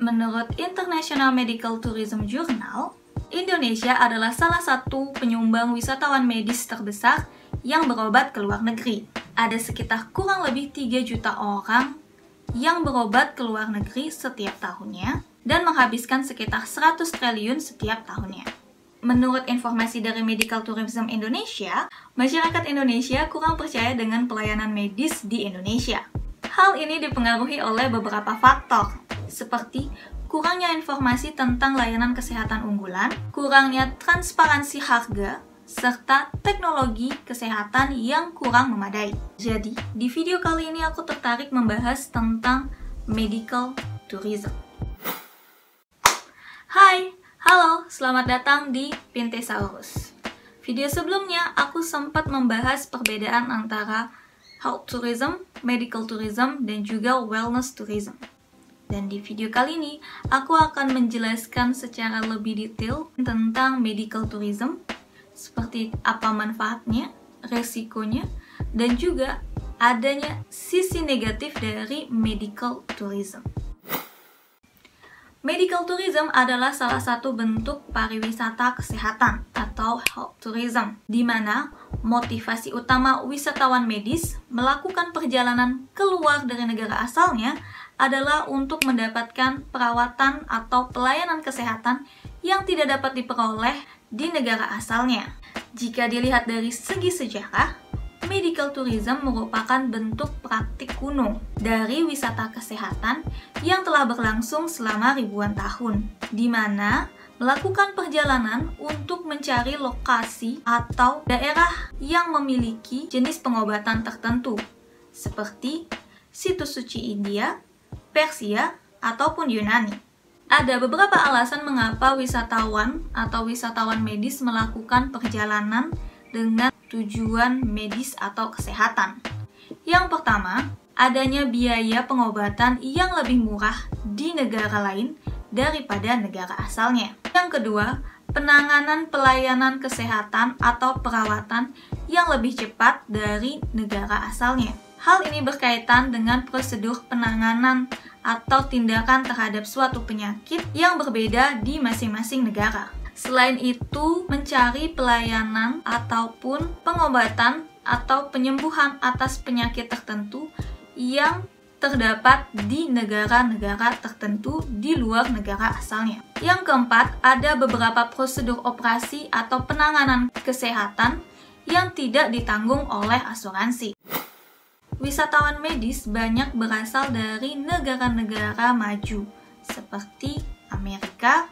Menurut International Medical Tourism Journal, Indonesia adalah salah satu penyumbang wisatawan medis terbesar yang berobat ke luar negeri. Ada sekitar kurang lebih 3 juta orang yang berobat ke luar negeri setiap tahunnya dan menghabiskan sekitar 100 triliun setiap tahunnya. Menurut informasi dari Medical Tourism Indonesia, masyarakat Indonesia kurang percaya dengan pelayanan medis di Indonesia. Hal ini dipengaruhi oleh beberapa faktor, seperti kurangnya informasi tentang layanan kesehatan unggulan, kurangnya transparansi harga, serta teknologi kesehatan yang kurang memadai. Jadi, di video kali ini aku tertarik membahas tentang medical tourism. Hai, halo, selamat datang di Pintesaurus. Video sebelumnya aku sempat membahas perbedaan antara health tourism, medical tourism, dan juga wellness tourism. Dan di video kali ini, aku akan menjelaskan secara lebih detail tentang medical tourism, seperti apa manfaatnya, resikonya, dan juga adanya sisi negatif dari medical tourism. Medical tourism adalah salah satu bentuk pariwisata kesehatan atau health tourism, di mana motivasi utama wisatawan medis melakukan perjalanan keluar dari negara asalnya adalah untuk mendapatkan perawatan atau pelayanan kesehatan yang tidak dapat diperoleh di negara asalnya. Jika dilihat dari segi sejarah, medical tourism merupakan bentuk praktik kuno dari wisata kesehatan yang telah berlangsung selama ribuan tahun, di mana melakukan perjalanan untuk mencari lokasi atau daerah yang memiliki jenis pengobatan tertentu, seperti situs suci India, Persia, ataupun Yunani. Ada beberapa alasan mengapa wisatawan atau wisatawan medis melakukan perjalanan dengan tujuan medis atau kesehatan. Yang pertama, adanya biaya pengobatan yang lebih murah di negara lain daripada negara asalnya. Yang kedua, penanganan pelayanan kesehatan atau perawatan yang lebih cepat dari negara asalnya. Hal ini berkaitan dengan prosedur penanganan atau tindakan terhadap suatu penyakit yang berbeda di masing-masing negara. Selain itu, mencari pelayanan ataupun pengobatan atau penyembuhan atas penyakit tertentu yang terdapat di negara-negara tertentu di luar negara asalnya. Yang keempat, ada beberapa prosedur operasi atau penanganan kesehatan yang tidak ditanggung oleh asuransi. Wisatawan medis banyak berasal dari negara-negara maju, seperti Amerika,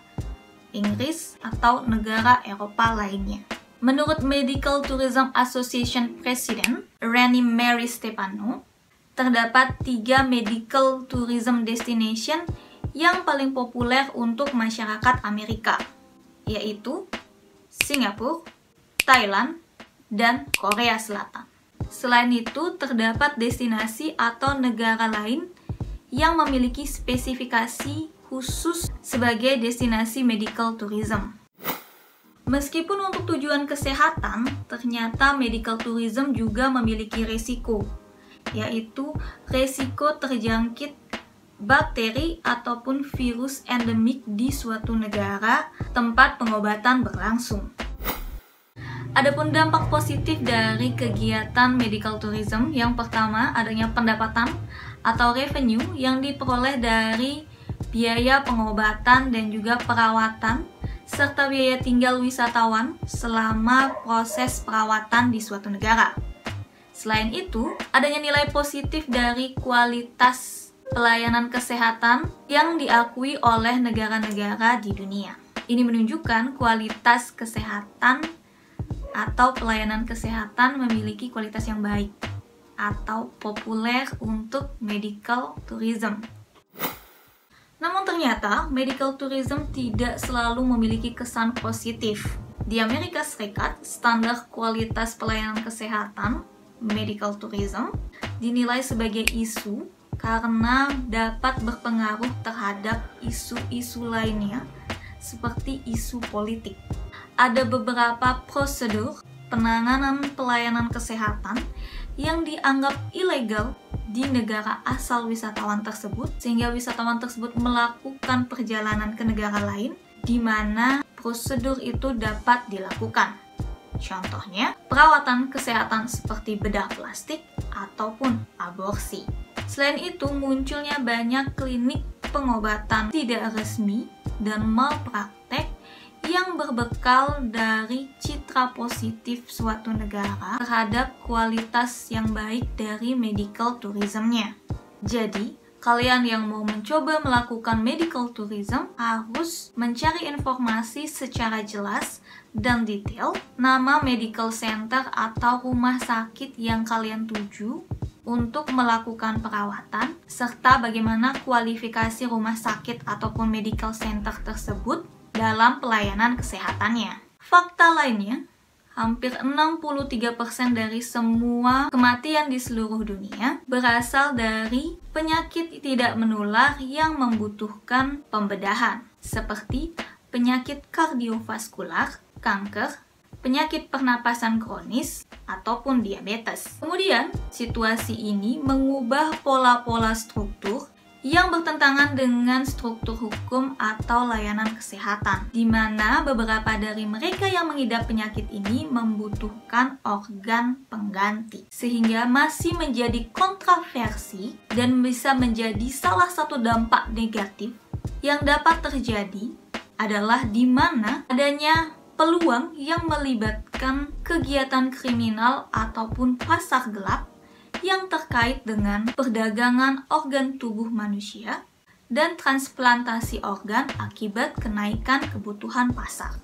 Inggris, atau negara Eropa lainnya. Menurut Medical Tourism Association President, Rani Mary Stepano, terdapat 3 medical tourism destination yang paling populer untuk masyarakat Amerika, yaitu Singapura, Thailand, dan Korea Selatan. Selain itu, terdapat destinasi atau negara lain yang memiliki spesifikasi khusus sebagai destinasi medical tourism. Meskipun untuk tujuan kesehatan, ternyata medical tourism juga memiliki resiko, yaitu resiko terjangkit bakteri ataupun virus endemik di suatu negara tempat pengobatan berlangsung. Adapun dampak positif dari kegiatan medical tourism, yang pertama adanya pendapatan atau revenue yang diperoleh dari biaya pengobatan dan juga perawatan, serta biaya tinggal wisatawan selama proses perawatan di suatu negara. Selain itu, adanya nilai positif dari kualitas pelayanan kesehatan yang diakui oleh negara-negara di dunia. Ini menunjukkan kualitas kesehatan atau pelayanan kesehatan memiliki kualitas yang baik atau populer untuk medical tourism. Namun ternyata, medical tourism tidak selalu memiliki kesan positif. Di Amerika Serikat, standar kualitas pelayanan kesehatan, medical tourism, dinilai sebagai isu karena dapat berpengaruh terhadap isu-isu lainnya, seperti isu politik. Ada beberapa prosedur penanganan pelayanan kesehatan yang dianggap ilegal di negara asal wisatawan tersebut, sehingga wisatawan tersebut melakukan perjalanan ke negara lain di mana prosedur itu dapat dilakukan. Contohnya, perawatan kesehatan seperti bedah plastik ataupun aborsi. Selain itu, munculnya banyak klinik pengobatan tidak resmi dan malpraktek yang berbekal dari citra positif suatu negara terhadap kualitas yang baik dari medical tourism-nya. Jadi, kalian yang mau mencoba melakukan medical tourism harus mencari informasi secara jelas dan detail, nama medical center atau rumah sakit yang kalian tuju untuk melakukan perawatan, serta bagaimana kualifikasi rumah sakit ataupun medical center tersebut dalam pelayanan kesehatannya. Fakta lainnya, hampir 63% dari semua kematian di seluruh dunia berasal dari penyakit tidak menular yang membutuhkan pembedahan, seperti penyakit kardiovaskular, kanker, penyakit pernapasan kronis, ataupun diabetes. Kemudian, situasi ini mengubah pola-pola struktur yang bertentangan dengan struktur hukum atau layanan kesehatan, di mana beberapa dari mereka yang mengidap penyakit ini membutuhkan organ pengganti, sehingga masih menjadi kontroversi dan bisa menjadi salah satu dampak negatif yang dapat terjadi adalah di mana adanya peluang yang melibatkan kegiatan kriminal ataupun pasar gelap yang terkait dengan perdagangan organ tubuh manusia dan transplantasi organ akibat kenaikan kebutuhan pasar.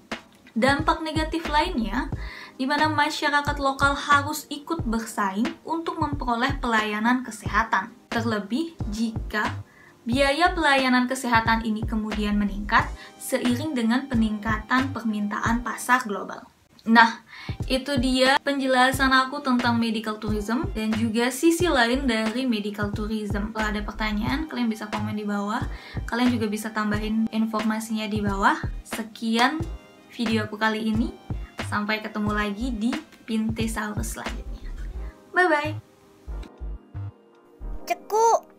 Dampak negatif lainnya, di mana masyarakat lokal harus ikut bersaing untuk memperoleh pelayanan kesehatan. Terlebih jika biaya pelayanan kesehatan ini kemudian meningkat seiring dengan peningkatan permintaan pasar global. Nah, itu dia penjelasan aku tentang medical tourism dan juga sisi lain dari medical tourism. Kalau ada pertanyaan, kalian bisa komen di bawah. Kalian juga bisa tambahin informasinya di bawah. Sekian video aku kali ini. Sampai ketemu lagi di Pintesaurus selanjutnya. Bye-bye! Ceku!